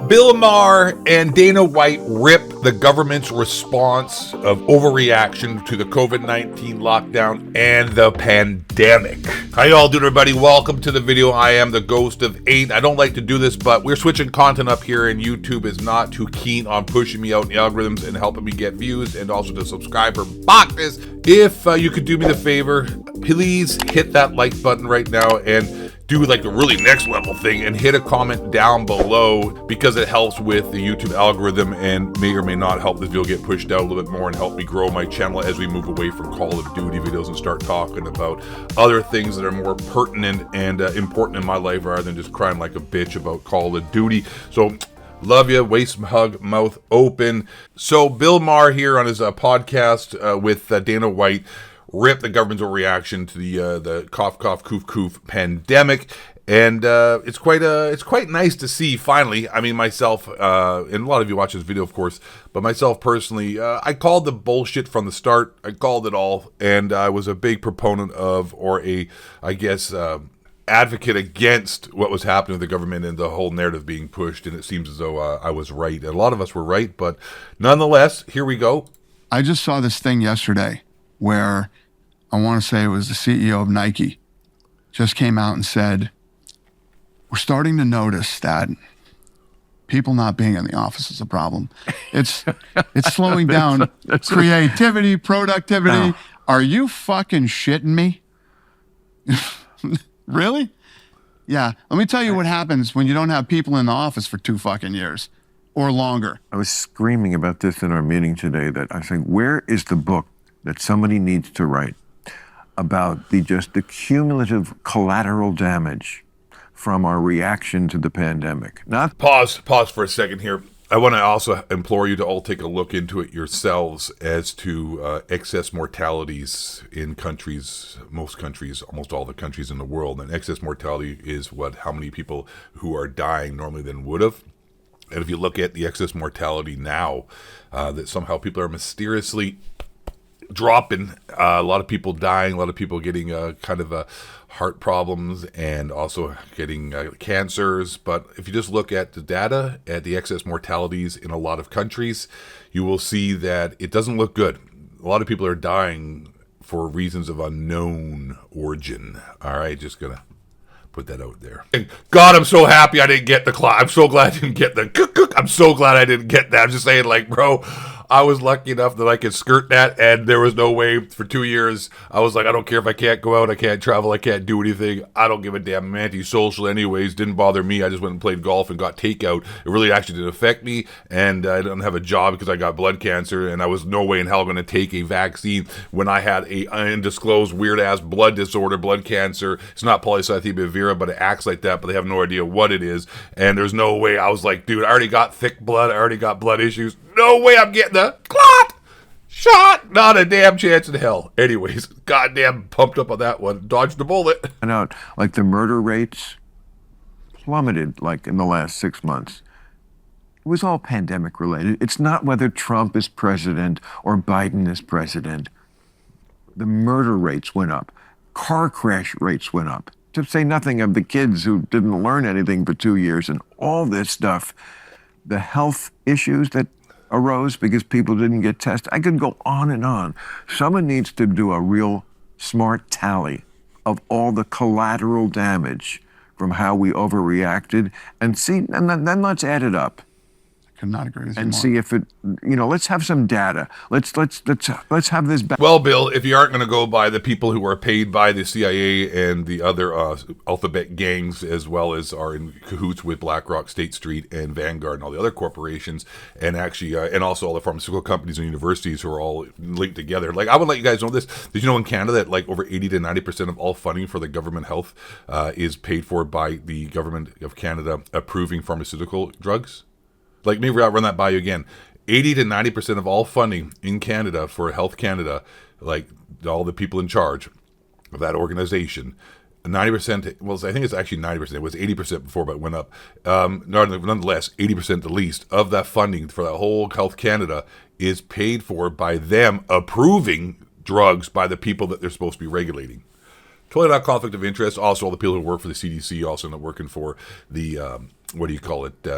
Bill Maher and Dana White rip the government's response of overreaction to the COVID-19 lockdown and the pandemic. How y'all doing, everybody? Welcome to the video. I am the Ghost of 8. I don't like to do this, but we're switching content up here, and YouTube is not too keen on pushing me out in the algorithms and helping me get views and also the subscriber boxes. If you could do me the favor, please hit that like button right now and do like the really next level thing and hit a comment down below, because it helps with the YouTube algorithm and may or may not help this video get pushed out a little bit more and help me grow my channel as we move away from Call of Duty videos and start talking about other things that are more pertinent and important in my life, rather than just crying like a bitch about Call of Duty. So love you, waist hug, mouth open. So Bill Maher here on his podcast with Dana White rip the government's reaction to the cough coof coof pandemic, and it's quite nice to see finally. I mean, myself and a lot of you watch this video, of course, but myself personally, I called the bullshit from the start. I called it all, and I was a big proponent of, or advocate against what was happening with the government and the whole narrative being pushed, and it seems as though I was right. A lot of us were right, but nonetheless, here we go. I just saw this thing yesterday where I want to say it was the CEO of Nike just came out and said, we're starting to notice that people not being in the office is a problem. It's slowing down creativity, productivity. Oh. Are you fucking shitting me? Really? Yeah. Let me tell you what happens when you don't have people in the office for 2 fucking years or longer. I was screaming about this in our meeting today, that I think, where is the book that somebody needs to write about the cumulative collateral damage from our reaction to the pandemic? Not pause for a second here. I want to also implore you to all take a look into it yourselves as to excess mortalities in countries, most countries, almost all the countries in the world. And excess mortality is how many people who are dying normally than would have. And if you look at the excess mortality now, that somehow people are mysteriously dropping, a lot of people dying, a lot of people getting heart problems and also getting cancers. But if you just look at the data at the excess mortalities in a lot of countries, you will see that it doesn't look good. A lot of people are dying for reasons of unknown origin. All right, just gonna put that out there. And God, I'm so happy I didn't get the clock. I'm so glad I didn't get the cook. I'm so glad I didn't get that. I'm just saying, like, bro, I was lucky enough that I could skirt that, and there was no way for 2 years. I was like, I don't care if I can't go out, I can't travel, I can't do anything. I don't give a damn. I'm antisocial anyways. Didn't bother me. I just went and played golf and got takeout. It really actually didn't affect me, and I didn't have a job because I got blood cancer, and I was no way in hell going to take a vaccine when I had a undisclosed weird-ass blood disorder, blood cancer. It's not polycythemia vera, but it acts like that, but they have no idea what it is, and there's no way. I was like, dude, I already got thick blood. I already got blood issues. No way I'm getting the clot shot. Not a damn chance in hell. Anyways, goddamn pumped up on that one. Dodged the bullet. And out, like the murder rates plummeted like in the last 6 months. It was all pandemic related. It's not whether Trump is president or Biden is president. The murder rates went up. Car crash rates went up. To say nothing of the kids who didn't learn anything for 2 years and all this stuff. The health issues that arose because people didn't get tested. I could go on and on. Someone needs to do a real smart tally of all the collateral damage from how we overreacted and see, and then let's add it up. Could not agree with you and more. See if it, let's have some data. Let's have this back. Well, Bill, if you aren't going to go by the people who are paid by the CIA and the other alphabet gangs, as well as are in cahoots with BlackRock, State Street, and Vanguard, and all the other corporations, and actually, and also all the pharmaceutical companies and universities who are all linked together. Like, I would let you guys know this. Did you know in Canada that like over 80 to 90% of all funding for the government health is paid for by the government of Canada approving pharmaceutical drugs? Like, maybe I'll run that by you again. 80 to 90% of all funding in Canada for Health Canada, like all the people in charge of that organization, 90%, well, I think it's actually 90%. It was 80% before, but it went up. Nonetheless, 80% the least of that funding for that whole Health Canada is paid for by them approving drugs by the people that they're supposed to be regulating. totally not conflict of interest. Also, all the people who work for the CDC also end up working for the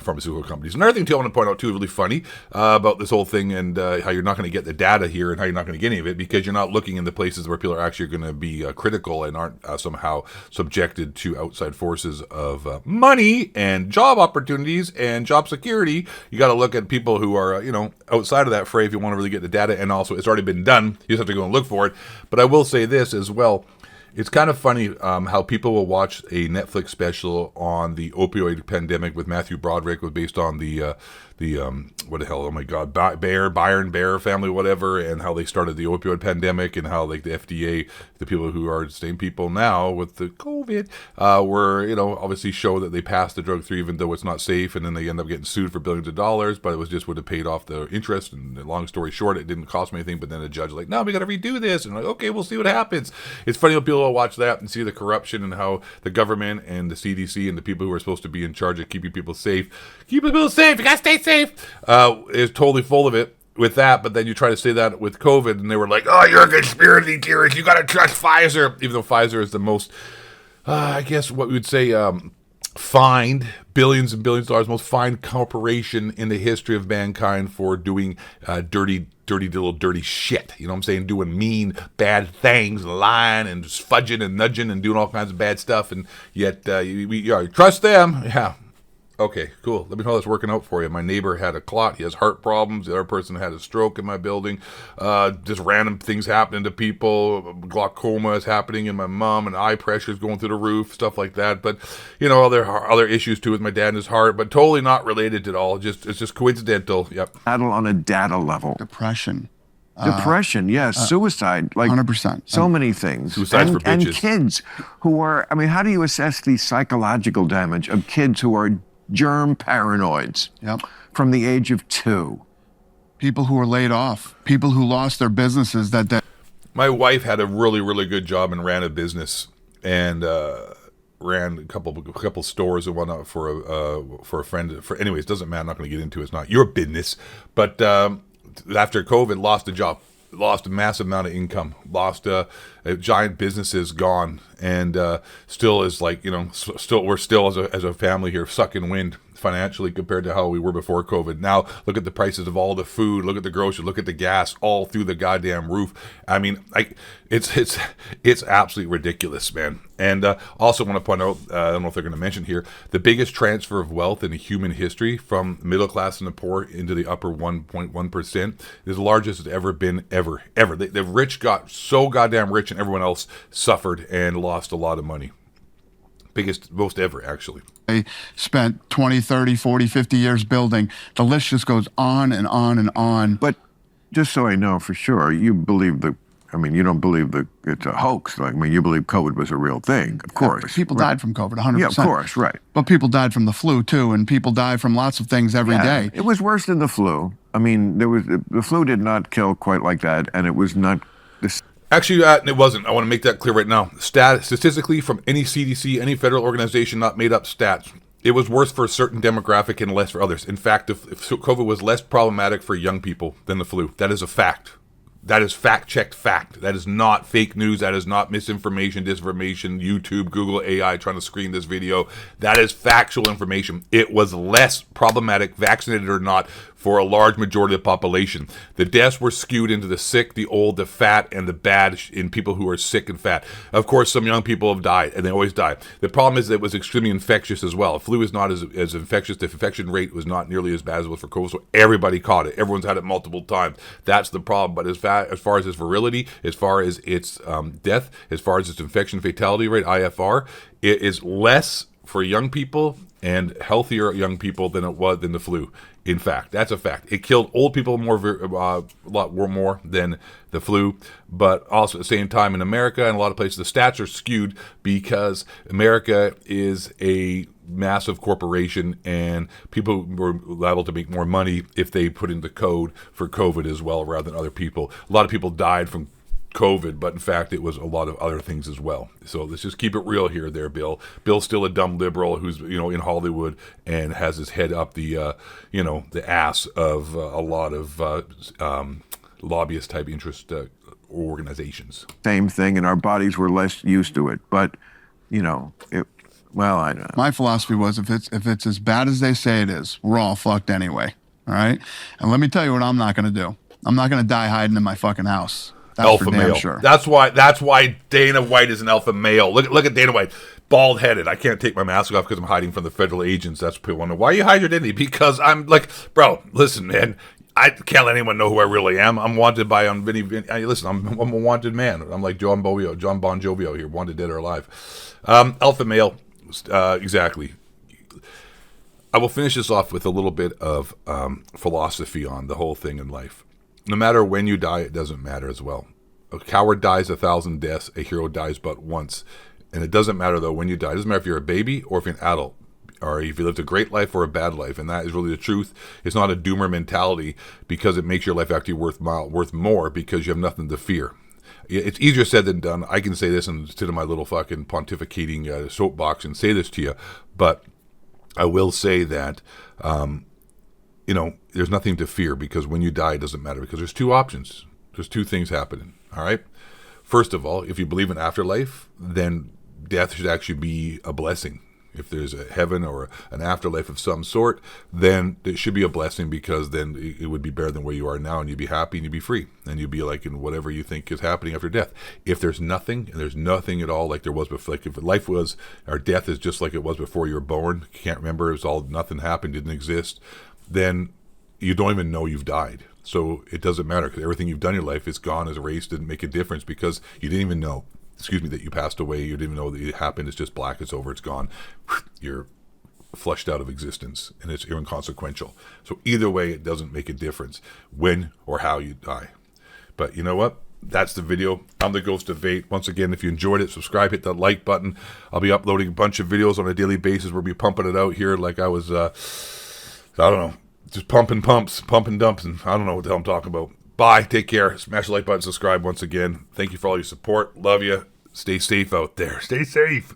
pharmaceutical companies. Another thing too I want to point out too, really funny about this whole thing, and how you're not going to get the data here, and how you're not going to get any of it because you're not looking in the places where people are actually going to be critical and aren't somehow subjected to outside forces of money and job opportunities and job security. You got to look at people who are outside of that fray if you want to really get the data. And also, it's already been done. You just have to go and look for it. But I will say this as well. It's kind of funny how people will watch a Netflix special on the opioid pandemic with Matthew Broderick, was based on the what the hell? Oh my God, Byron Bear family, whatever, and how they started the opioid pandemic, and how like the FDA, the people who are the same people now with the COVID, were obviously show that they passed the drug through even though it's not safe, and then they end up getting sued for billions of dollars, but it was just would have paid off the interest. And long story short, it didn't cost me anything. But then the judge was like, no, we got to redo this, and I'm like, okay, we'll see what happens. It's funny when people will watch that and see the corruption and how the government and the CDC and the people who are supposed to be in charge of keeping people safe, you gotta stay safe, is totally full of it with that. But then you try to say that with COVID, and they were like, oh, you're a conspiracy theorist, you gotta trust Pfizer, even though Pfizer is the most, I guess what we would say, fined, billions and billions of dollars, most fined corporation in the history of mankind for doing dirty shit. You know what I'm saying? Doing mean, bad things, lying and just fudging and nudging and doing all kinds of bad stuff. And yet, you trust them. Yeah. Okay, cool. Let me know how that's working out for you. My neighbor had a clot. He has heart problems. The other person had a stroke in my building. Just random things happening to people. Glaucoma is happening in my mom, and eye pressure is going through the roof, stuff like that. But, other issues too with my dad and his heart, but totally not related at all. It's just coincidental. Yep. Battle on a data level. Depression. Suicide, like 100%. So many things. Suicides for bitches. And kids who are, how do you assess the psychological damage of kids who are germ paranoids from the age of 2? People who are laid off, people who lost their businesses that My wife had a really, really good job and ran a business, and ran a couple stores and whatnot for a friend. Anyways, doesn't matter. I'm not going to get into it. It's not your business. But after COVID, lost a job, lost a massive amount of income, lost giant businesses gone, and still is like, we're still as a family here sucking wind financially compared to how we were before COVID. Now look at the prices of all the food, look at the groceries, look at the gas, all through the goddamn roof. It's absolutely ridiculous, man. And also want to point out, I don't know if they're going to mention here, the biggest transfer of wealth in human history from middle class and the poor into the upper 1.1% is the largest it's ever been, ever. The rich got so goddamn rich, and everyone else suffered and lost a lot of money. Biggest, most ever, actually. they spent 20, 30, 40, 50 years building. The list just goes on and on and on. But just so I know for sure, you believe you don't believe that it's a hoax. You believe COVID was a real thing, of course. People died from COVID, 100%. Yeah, of course, right. But people died from the flu, too, and people died from lots of things every day. It was worse than the flu. The flu did not kill quite like that, and it was not... Actually, it wasn't. I want to make that clear right now. Statistically, from any CDC, any federal organization, not made up stats, it was worse for a certain demographic and less for others. In fact, if COVID was less problematic for young people than the flu. That is a fact. That is fact-checked fact. That is not fake news. That is not misinformation, disinformation, YouTube, Google, AI trying to screen this video. That is factual information. It was less problematic, vaccinated or not, for a large majority of the population. The deaths were skewed into the sick, the old, the fat, and the bad in people who are sick and fat. Of course, some young people have died, and they always die. The problem is that it was extremely infectious as well. Flu is not as infectious. The infection rate was not nearly as bad as it was for COVID, so everybody caught it. Everyone's had it multiple times. That's the problem. But as far as its virility, as far as its death, as far as its infection fatality rate, IFR, it is less for young people and healthier young people than it was than the flu. In fact, that's a fact. It killed old people a lot more than the flu, but also at the same time in America and a lot of places, the stats are skewed because America is a massive corporation and people were liable to make more money if they put in the code for COVID as well rather than other people. A lot of people died from COVID, but in fact it was a lot of other things as well. So let's just keep it real here there, Bill. Bill's still a dumb liberal who's in Hollywood and has his head up the the ass of a lot of lobbyist type interest organizations. Same thing, and our bodies were less used to it. But, you know, I don't know. My philosophy was if it's as bad as they say it is, we're all fucked anyway. All right? And let me tell you what I'm not going to do. I'm not going to die hiding in my fucking house. That's Alpha for damn male. sure. That's why Dana White is an alpha male. Look at Dana White, bald headed. I can't take my mask off because I'm hiding from the federal agents. That's people wonder why you hide your identity. Because I'm like, bro, listen, man. I can't let anyone know who I really am. I'm wanted by listen, I'm a wanted man. I'm like John Bon Jovi here, wanted dead or alive. Alpha male, exactly. I will finish this off with a little bit of philosophy on the whole thing in life. No matter when you die, it doesn't matter as well. A coward dies 1,000 deaths. A hero dies but once. And it doesn't matter, though, when you die. It doesn't matter if you're a baby or if you're an adult, or if you lived a great life or a bad life. And that is really the truth. It's not a doomer mentality, because it makes your life actually worth more, because you have nothing to fear. It's easier said than done. I can say this and sit in my little fucking pontificating soapbox and say this to you. But I will say that there's nothing to fear, because when you die, it doesn't matter, because there's two options. There's two things happening, all right? First of all, if you believe in afterlife, then death should actually be a blessing. If there's a heaven or an afterlife of some sort, then it should be a blessing, because then it would be better than where you are now, and you'd be happy and you'd be free, and you'd be like in whatever you think is happening after death. If there's nothing, and there's nothing at all like there was before, like if life was, or death is just like it was before you were born, you can't remember, it was all, nothing happened, didn't exist, then you don't even know you've died. So it doesn't matter, because everything you've done in your life is gone, is erased, didn't make a difference, because you didn't even know, that you passed away. You didn't even know that it happened. It's just black, it's over, it's gone. You're flushed out of existence, and it's inconsequential. So either way, it doesn't make a difference when or how you die. But you know what? That's the video. I'm the Ghost of Vate. Once again, if you enjoyed it, subscribe, hit that like button. I'll be uploading a bunch of videos on a daily basis. We'll be pumping it out here like I was, I don't know, just pumping dumps, and I don't know what the hell I'm talking about. Bye. Take care. Smash the like button. Subscribe once again. Thank you for all your support. Love you. Stay safe out there. Stay safe.